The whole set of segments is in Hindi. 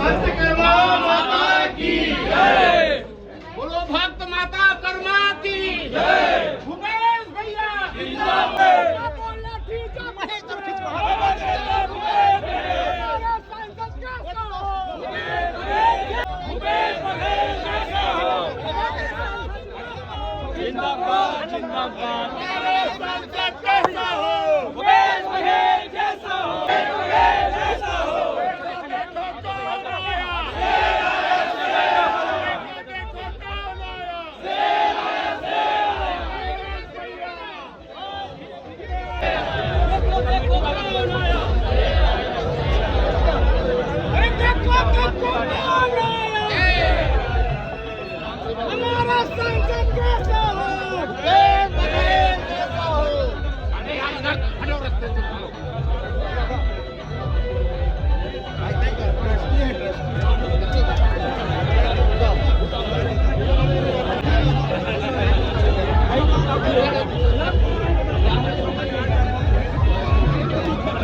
माता की जय। बोलो भक्त माता कर्मा की जय। भूपेश भैया जिंदाबाद। जिंदाबाद जिंदाबाद। सांसद कैसा हो भूपेश बघेल जैसा हो, जैसा हो। हमारा सांसद कैसा हो भूपेश बघेल जैसा हो। अरे यार इधर खड़े रस्ते से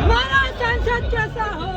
हमारा सांसद कैसा हो।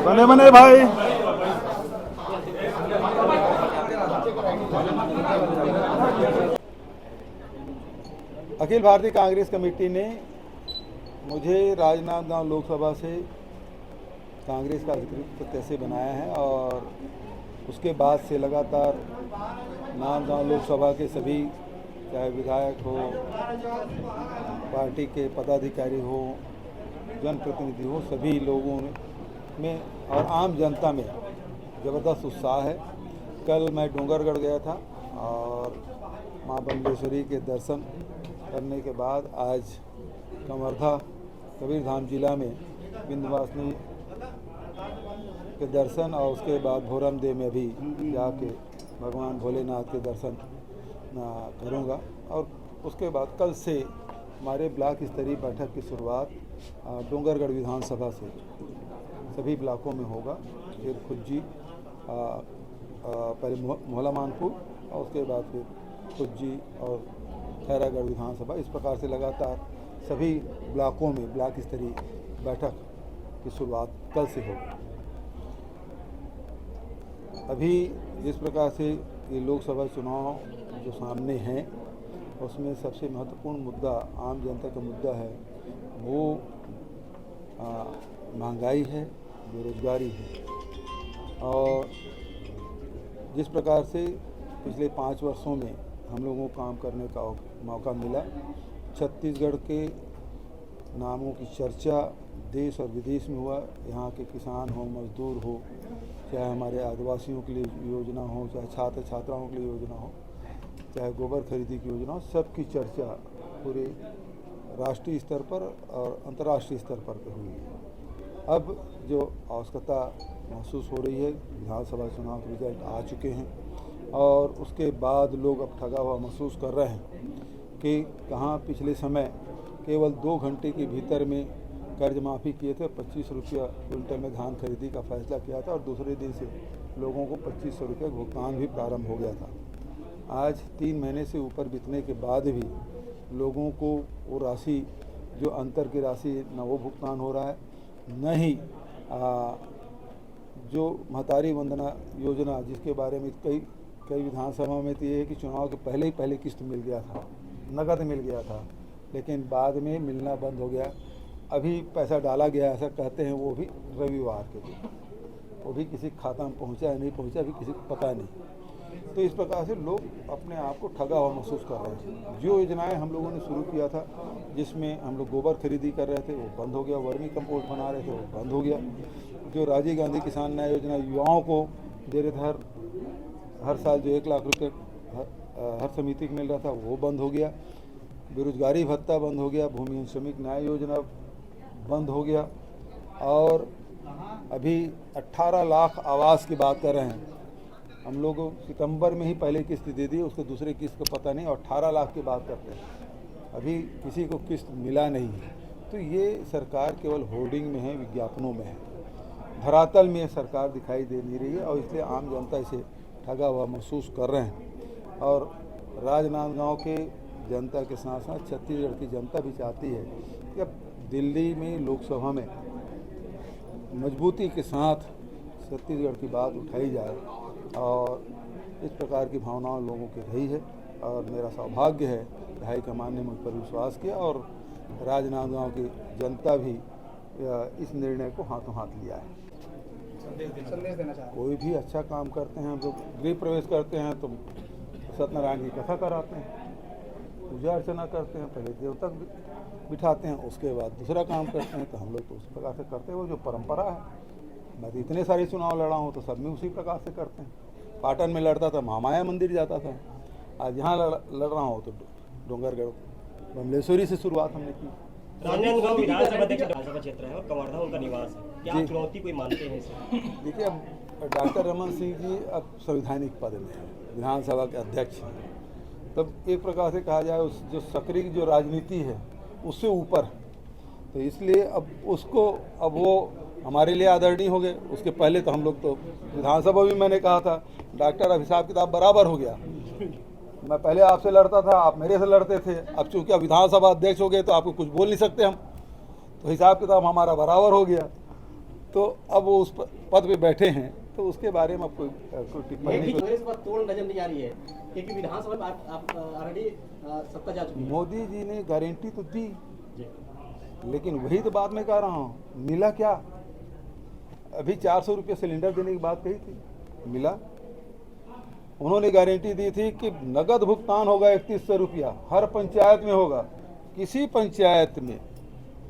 बने बने भाई। अखिल भारतीय कांग्रेस कमेटी ने मुझे राजनांदगांव लोकसभा से कांग्रेस का अधिकृत प्रत्याशी बनाया है और उसके बाद से लगातार नांदगांव लोकसभा के सभी, चाहे विधायक हो, पार्टी के पदाधिकारी हो, जनप्रतिनिधि हो, सभी लोगों में और आम जनता में ज़बरदस्त उत्साह है। कल मैं डोंगरगढ़ गया था और माँ बमलेश्वरी के दर्शन करने के बाद आज कवर्धा कबीरधाम जिला में विंध्यवासिनी के दर्शन और उसके बाद भोरमदेव में भी जाके भगवान भोलेनाथ के दर्शन करूँगा। और उसके बाद कल से हमारे ब्लॉक स्तरीय बैठक की शुरुआत डोंगरगढ़ विधानसभा से सभी ब्लॉकों में होगा। फिर खुज्जी, पहले मोहला मानपुर और उसके बाद फिर खुज्जी और खैरागढ़ विधानसभा। इस प्रकार से लगातार सभी ब्लॉकों में ब्लॉक स्तरीय बैठक की शुरुआत कल से होगी। अभी जिस प्रकार से ये लोकसभा चुनाव जो सामने हैं उसमें सबसे महत्वपूर्ण मुद्दा आम जनता का मुद्दा है, वो महंगाई है, बेरोजगारी है। और जिस प्रकार से पिछले 5 वर्षों में हम लोगों को काम करने का मौका मिला, छत्तीसगढ़ के नामों की चर्चा देश और विदेश में हुआ। यहाँ के किसान हो, मजदूर हो, चाहे हमारे आदिवासियों के लिए योजना हो, चाहे छात्र छात्राओं के लिए योजना हो, चाहे गोबर खरीदी की योजना हो, सबकी चर्चा पूरे राष्ट्रीय स्तर पर और अंतर्राष्ट्रीय स्तर पर हुई है। अब जो आवश्यकता महसूस हो रही है, विधानसभा चुनाव के रिजल्ट आ चुके हैं और उसके बाद लोग अब ठगा हुआ महसूस कर रहे हैं कि कहाँ पिछले समय केवल 2 घंटे के भीतर में कर्ज माफ़ी किए थे, 2500 रुपया क्विंटल में धान खरीदी का फैसला किया था और दूसरे दिन से लोगों को 2500 रुपये भुगतान भी प्रारंभ हो गया था। आज 3 महीने से ऊपर बीतने के बाद भी लोगों को वो राशि, जो अंतर की राशि, न वो भुगतान हो रहा है, न ही जो महतारी वंदना योजना, जिसके बारे में कई विधानसभा में तो ये है कि चुनाव के पहले किस्त मिल गया था, नकद मिल गया था, लेकिन बाद में मिलना बंद हो गया। अभी पैसा डाला गया ऐसा कहते हैं, वो भी रविवार के दिन, वो भी किसी खाता में पहुंचा या नहीं पहुंचा अभी किसी को पता नहीं। तो इस प्रकार से लोग अपने आप को ठगा हुआ महसूस कर रहे हैं। जो योजनाएं हम लोगों ने शुरू किया था, जिसमें हम लोग गोबर खरीदी कर रहे थे, वो बंद हो गया। वर्मी कंपोस्ट बना रहे थे, वो बंद हो गया। जो राजीव गांधी किसान न्याय योजना युवाओं को दे रहे थे, हर साल जो 1 लाख रुपये हर समिति को मिल रहा था, वो बंद हो गया। बेरोजगारी भत्ता बंद हो गया। भूमिहीन श्रमिक न्याय योजना बंद हो गया। और अभी 18 लाख आवास की बात कर रहे हैं हम लोग। सितंबर में ही पहले किस्त दे दी, उसके दूसरे किस्त का पता नहीं, और 18 लाख की बात करते हैं, अभी किसी को किस्त मिला नहीं है। तो ये सरकार केवल होर्डिंग में है, विज्ञापनों में है, धरातल में सरकार दिखाई दे नहीं रही है, और इसलिए आम जनता इसे ठगा हुआ महसूस कर रहे हैं। और राजनांदगांव के जनता के साथ साथ छत्तीसगढ़ की जनता भी चाहती है कि अब दिल्ली में लोकसभा में मजबूती के साथ छत्तीसगढ़ की बात उठाई जाए, और इस प्रकार की भावनाएं लोगों की रही है। और मेरा सौभाग्य है कि हाईकमान ने मुझ पर विश्वास किया, और राजनांदगांव की जनता भी इस निर्णय को हाथों हाथ लिया है। संदेश देना चाहते कोई भी अच्छा काम करते हैं, हम लोग गृह प्रवेश करते हैं तो सत्यनारायण की कथा कराते हैं, पूजा अर्चना करते हैं, पहले देवता बिठाते हैं, उसके बाद दूसरा काम करते हैं। तो हम लोग तो उस प्रकार से करते हैं, वो जो परंपरा है। मैं तो इतने सारे चुनाव लड़ा हूँ तो सब में उसी प्रकार से करते हैं। पाटन में लड़ता था, महामाया मंदिर जाता था, आज यहाँ लड़ रहा हूँ तो डोंगरगढ़ बमलेश्वरी से शुरुआत हमने की। राजनांदगांव विधानसभा क्षेत्र है और कवर्धा उनका निवास है, क्या चुनौती कोई मानते हैं इसे? देखिए, अब डॉक्टर रमन सिंह जी अब संवैधानिक पद में हैं, विधानसभा के अध्यक्ष हैं, तब एक प्रकार से कहा जाए उस जो सक्रिय जो राजनीति है उससे ऊपर, तो इसलिए अब उसको अब वो हमारे लिए आदरणीय हो गए। उसके पहले तो हम लोग तो विधानसभा भी मैंने कहा था डॉक्टर अब हिसाब किताब बराबर हो गया, मैं पहले आपसे लड़ता था, आप मेरे से लड़ते थे, अब चूंकि अब विधानसभा अध्यक्ष हो गए तो आपको कुछ बोल नहीं सकते हम, तो हिसाब किताब हमारा बराबर हो गया। तो अब वो उस पद पे बैठे हैं, तो उसके बारे में अब कोई टिप्पणी नहीं। तोड़ नजर नहीं आ रही है क्योंकि विधानसभा में आप ऑलरेडी सत्ता जा चुकी है। मोदी जी ने गारंटी तो दी, लेकिन वही तो बात मैं कह रहा हूँ, मिला क्या? अभी 400 रुपये सिलेंडर देने की बात कही थी, मिला? उन्होंने गारंटी दी थी कि नगद भुगतान होगा 3100 रुपया, हर पंचायत में होगा। किसी पंचायत में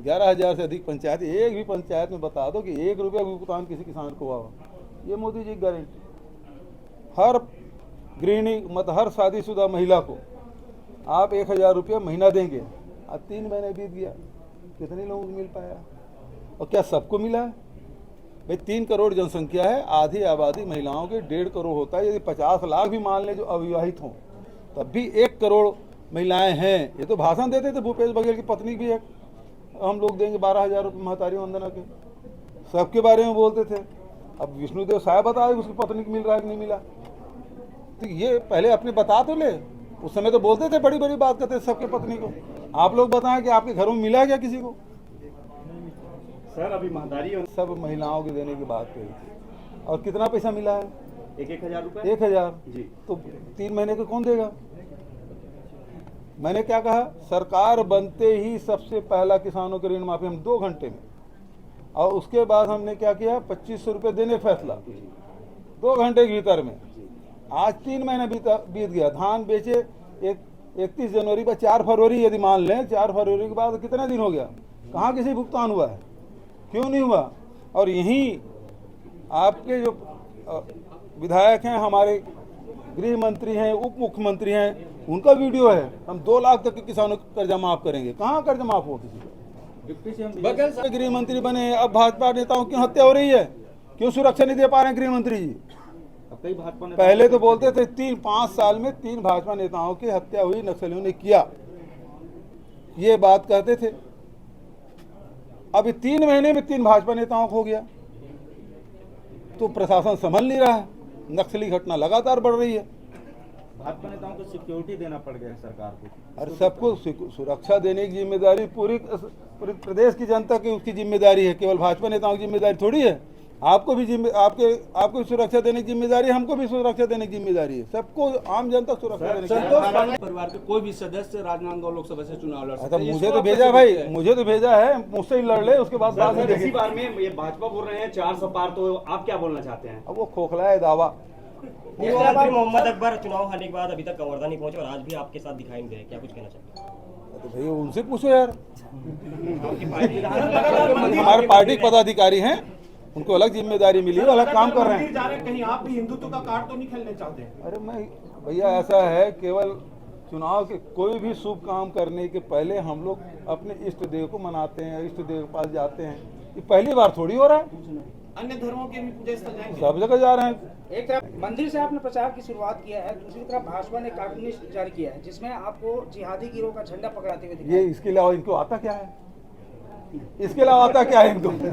11,000 से अधिक पंचायत, एक भी पंचायत में बता दो कि 1 रुपया भुगतान किसी किसान को हुआ हो। ये मोदी जी की गारंटी। हर गृहिणी मतलब हर शादीशुदा महिला को आप 1,000 रुपया महीना देंगे। अब 3 महीने बीत गया, कितने लोगों को मिल पाया? और क्या सबको मिला है? भाई 3 करोड़ जनसंख्या है, आधी आबादी महिलाओं के 1.5 करोड़ होता है। यदि 50 लाख भी मान लें जो अविवाहित हों, तब भी 1 करोड़ महिलाएं हैं। ये तो भाषण देते थे, भूपेश बघेल की पत्नी भी है, हम लोग देंगे 12,000 रुपये महतारी वंदना के, सबके बारे में बोलते थे। अब विष्णुदेव साहब बताए उसकी पत्नी को मिल रहा है कि नहीं मिला, तो ये पहले अपने बता तो ले। उस समय तो बोलते थे, बड़ी बड़ी बात करते थे सबके पत्नी को। आप लोग बताएं कि आपके घरों में मिला क्या किसी को? सर अभी महंगाई सब महिलाओं के देने की बात कही थी, और कितना पैसा मिला है? 1,000 रुपये। 1,000 जी। तो 3 महीने को कौन देगा? मैंने क्या कहा, सरकार बनते ही सबसे पहला किसानों के ऋण माफी हम 2 घंटे में, और उसके बाद हमने क्या किया, 2500 रुपये देने फैसला 2 घंटे के भीतर में। आज 3 महीने बीत गया, धान बेचे 31 जनवरी पर 4 फरवरी यदि मान लें, 4 फरवरी के बाद कितना दिन हो गया? कहाँ किसी भुगतान हुआ है? क्यों नहीं हुआ? और यहीं आपके जो विधायक हैं, हमारे गृह मंत्री हैं, उप मुख्यमंत्री हैं, उनका वीडियो है, हम 2 लाख तक के किसानों का कर्जा माफ करेंगे। कहाँ कर्जा माफ हो किसी का? बगल से गृह मंत्री बने, अब भाजपा नेताओं की हत्या हो रही है, क्यों सुरक्षा नहीं दे पा रहे हैं गृह मंत्री जी? कई भाजपा ने पहले तो बोलते थे 3-5 साल में 3 भाजपा नेताओं की हत्या हुई, नक्सलियों ने किया, ये बात कहते थे। अभी 3 महीने में 3 भाजपा नेताओं को हो गया, तो प्रशासन संभल नहीं रहा है, नक्सली घटना लगातार बढ़ रही है। भाजपा नेताओं को सिक्योरिटी देना पड़ गया है सरकार को। और सबको सुरक्षा देने की जिम्मेदारी पूरी प्रदेश की जनता की उसकी जिम्मेदारी है, केवल भाजपा नेताओं की जिम्मेदारी थोड़ी है। आपको भी आपको भी सुरक्षा देने की जिम्मेदारी है, हमको भी सुरक्षा देने की जिम्मेदारी है, सबको आम जनता सुरक्षा देने की। परिवार के कोई भी सदस्य राजनांदगांव लोकसभा से चुनाव लड़ सकते हैं। मुझे तो भेजा भाई, मुझे तो भेजा है, मुझसे ही लड़ ले, उसके बाद बात में इसी बार में ये भाजपा बोल रहे हैं 400 पार, तो आप क्या बोलना चाहते हैं? अब वो खोखला है दावा। मोहम्मद अकबर चुनाव हारने के बाद अभी तक कवर्धा नहीं पहुंचे और आज भी आपके साथ दिखाई नहीं दे रहे, क्या कुछ कहना चाहते हैं? तो भाई उनसे पूछो यार, हमारे पार्टी के पदाधिकारी हैं, उनको अलग जिम्मेदारी मिली है, अलग काम कर रहे हैं। कहीं आप भी हिंदुत्व का कार्ड तो नहीं खेलने चाहते? अरे मैं भैया, ऐसा है, केवल चुनाव के कोई भी शुभ काम करने के पहले हम लोग अपने इष्ट देव को मनाते हैं, इष्ट देव के पास जाते हैं, ये पहली बार थोड़ी हो रहा है, अन्य धर्मों के भी पूजा स्थल जाएंगे। सब जगह जा रहे हैं। एक तरफ मंदिर से आपने प्रचार की शुरुआत किया है, दूसरी तरफ भाजपा ने कार्टूनिस्ट जारी किया है जिसमें आपको जिहादी गिरोह का झंडा पकड़ाते हुए दिखा। ये इसके अलावा इनको आता क्या है? इसके अलावा आता क्या है इनको? बीजेपी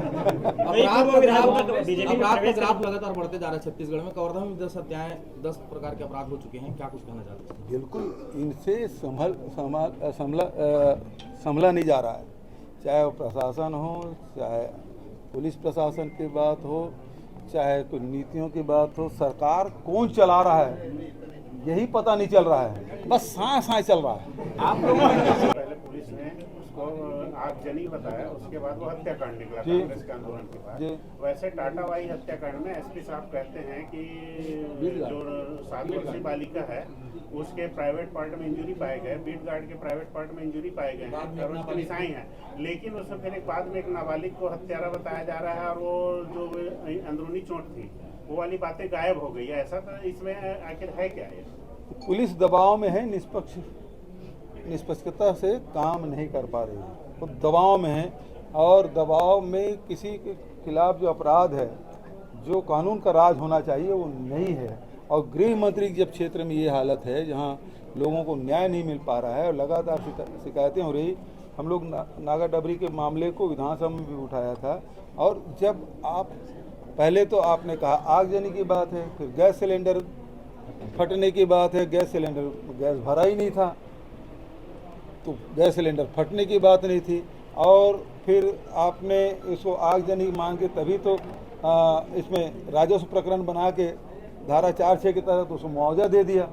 में अपराध प्रवेश के ग्राफ लगातार बढ़ते जा रहे हैं। छत्तीसगढ़ में कवर्धा में 10 प्रकार के अपराध हो चुके हैं, क्या कुछ कहना चाहते हैं? बिल्कुल इनसे संभला नहीं जा रहा है, चाहे वो प्रशासन हो, चाहे पुलिस प्रशासन की बात हो, चाहे कोई नीतियों की बात हो, सरकार कौन चला रहा है यही पता नहीं चल रहा है, बस सांस चल रहा है। आप लोगों ने पहले पुलिस ने उसको आगजनी बताया, उसके बाद वो हत्याकांड निकला जी। कांग्रेस के आंदोलन के बाद। जी। वैसे टाटावाई हत्याकांड में एसपी साहब कहते हैं कि जो 7 वर्षीय बालिका है उसके प्राइवेट पार्ट में इंजरी पाए गए, बीट गार्ड के प्राइवेट पार्ट में इंजरी पाए गए हैं और उसके निशाई हैं, लेकिन उसमें फिर एक बाद में एक नाबालिग को हत्यारा बताया जा रहा है और वो जो अंदरूनी चोट थी वो वाली बातें गायब हो गई है। ऐसा तो इसमें आखिर है क्या है? पुलिस दबाव में है, निष्पक्षता से काम नहीं कर पा रही है, वो दबाव में है और दबाव में किसी के खिलाफ जो अपराध है, जो कानून का राज होना चाहिए वो नहीं है। और गृह मंत्री की जब क्षेत्र में ये हालत है जहाँ लोगों को न्याय नहीं मिल पा रहा है और लगातार शिकायतें हो रही, हम लोग नागा डबरी के मामले को विधानसभा में भी उठाया था और जब आप पहले तो आपने कहा आगजनी की बात है, फिर गैस सिलेंडर फटने की बात है, गैस भरा ही नहीं था तो गैस सिलेंडर फटने की बात नहीं थी और फिर आपने इसको आगजनी मान के तभी तो इसमें राजस्व प्रकरण बना के धारा 4(6) के तहत उसको मुआवजा दे दिया,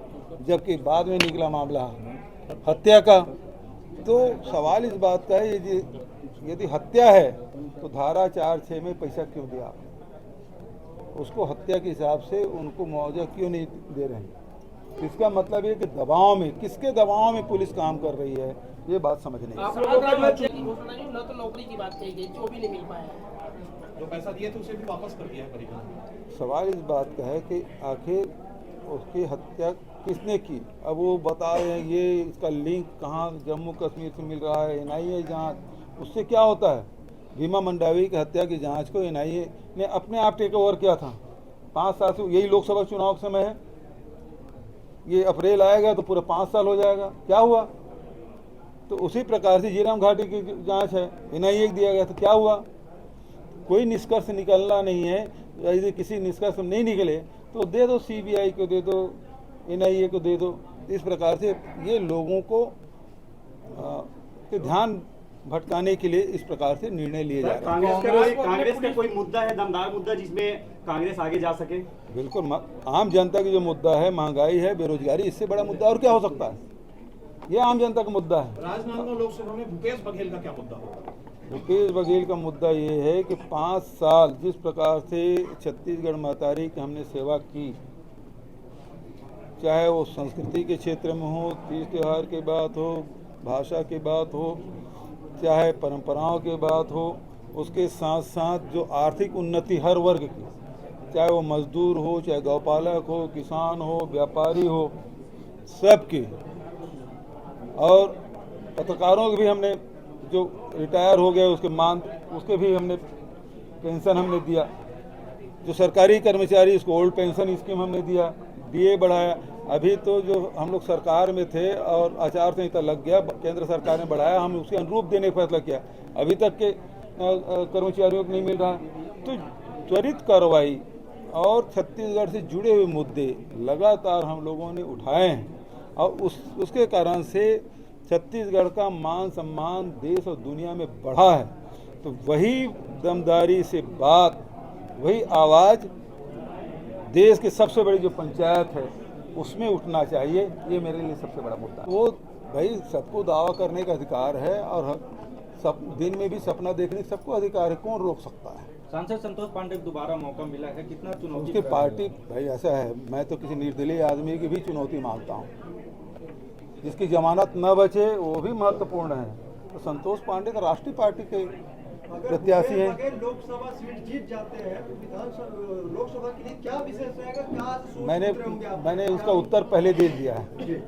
जबकि बाद में निकला मामला हत्या का। तो सवाल इस बात का है यदि हत्या है तो धारा 4(6) में पैसा क्यों दिया आपने? उसको हत्या के हिसाब से उनको मुआवजा क्यों नहीं दे रहे हैं? इसका मतलब ये कि दबाव में, किसके दबाव में पुलिस काम कर रही है, ये बात समझ नहीं। आप लोगों का न तो नौकरी की बात कही गई, जो भी नहीं मिल पाया, जो पैसा दिए थे उसे भी वापस कर दिया है परिवार। सवाल इस बात का है कि आखिर उसकी हत्या किसने की? अब वो बता रहे हैं ये इसका लिंक कहाँ जम्मू कश्मीर से मिल रहा है, NIA जांच, उससे क्या होता है? भीमा मंडावी की हत्या की जांच को NIA ने अपने आप टेक ओवर किया था 5 साल से। यही लोकसभा चुनाव का समय है, ये अप्रैल आएगा तो पूरा 5 साल हो जाएगा। क्या हुआ? तो उसी प्रकार से जीराम घाटी की जांच है, NIA को दिया गया था, क्या हुआ? कोई निष्कर्ष निकलना नहीं है। यदि किसी निष्कर्ष नहीं निकले तो दे दो, CBI को दे दो, NIA को दे दो। इस प्रकार से ये लोगों को ध्यान भटकाने के लिए इस प्रकार से निर्णय लिए जा रहे हैं। कांग्रेस का कोई मुद्दा है, दमदार मुद्दा, जिसमें कांग्रेस आगे जा सके? बिल्कुल, आम जनता की जो मुद्दा है, महंगाई है, बेरोजगारी, इससे बड़ा मुद्दा और क्या हो सकता है? ये आम जनता का मुद्दा है। राजनांदगांव लोकसभा में भूपेश बघेल का क्या मुद्दा होगा? भूपेश बघेल का मुद्दा ये है कि 5 साल जिस प्रकार से छत्तीसगढ़ महतारी की हमने सेवा की, चाहे वो संस्कृति के क्षेत्र में हो, तीज त्यौहार की बात हो, भाषा की बात हो, चाहे परंपराओं की बात हो, उसके साथ साथ जो आर्थिक उन्नति हर वर्ग की, चाहे वो मजदूर हो, चाहे गौपालक हो, किसान हो, व्यापारी हो, सबकी, और पत्रकारों के भी हमने जो रिटायर हो गए उसके भी हमने पेंशन हमने दिया, जो सरकारी कर्मचारी उसको ओल्ड पेंशन स्कीम हमने दिया, DA बढ़ाया। अभी तो जो हम लोग सरकार में थे और आचार संहिता लग गया, केंद्र सरकार ने बढ़ाया, हम उसके अनुरूप देने का फैसला किया, अभी तक के कर्मचारियों को नहीं मिल रहा। तो त्वरित कार्रवाई और छत्तीसगढ़ से जुड़े हुए मुद्दे लगातार हम लोगों ने उठाए हैं और उसके कारण से छत्तीसगढ़ का मान सम्मान देश और दुनिया में बढ़ा है। तो वही दमदारी से बात, वही आवाज़ देश की सबसे बड़ी जो पंचायत है उसमें उठना चाहिए। ये मेरे लिए सबसे बड़ा मुद्दा है। वो भाई सबको दावा करने का अधिकार है और सब दिन में भी सपना देखने का सबको अधिकार है, कौन रोक सकता है? सांसद संतोष पांडे को दोबारा मौका मिला है, कितना चुनौती? उसकी पार्टी, भाई ऐसा है, मैं तो किसी निर्दलीय आदमी की भी चुनौती मांगता हूँ, जिसकी जमानत न बचे वो भी महत्वपूर्ण है। तो संतोष पांडे तो राष्ट्रीय पार्टी के प्रत्याशी हैं। अगर लोकसभा सीट जीत जाते हैं तो विधानसभा लोकसभा के लिए क्या विशेष रहेगा, क्या मैंने उसका उत्तर पहले दे दिया है।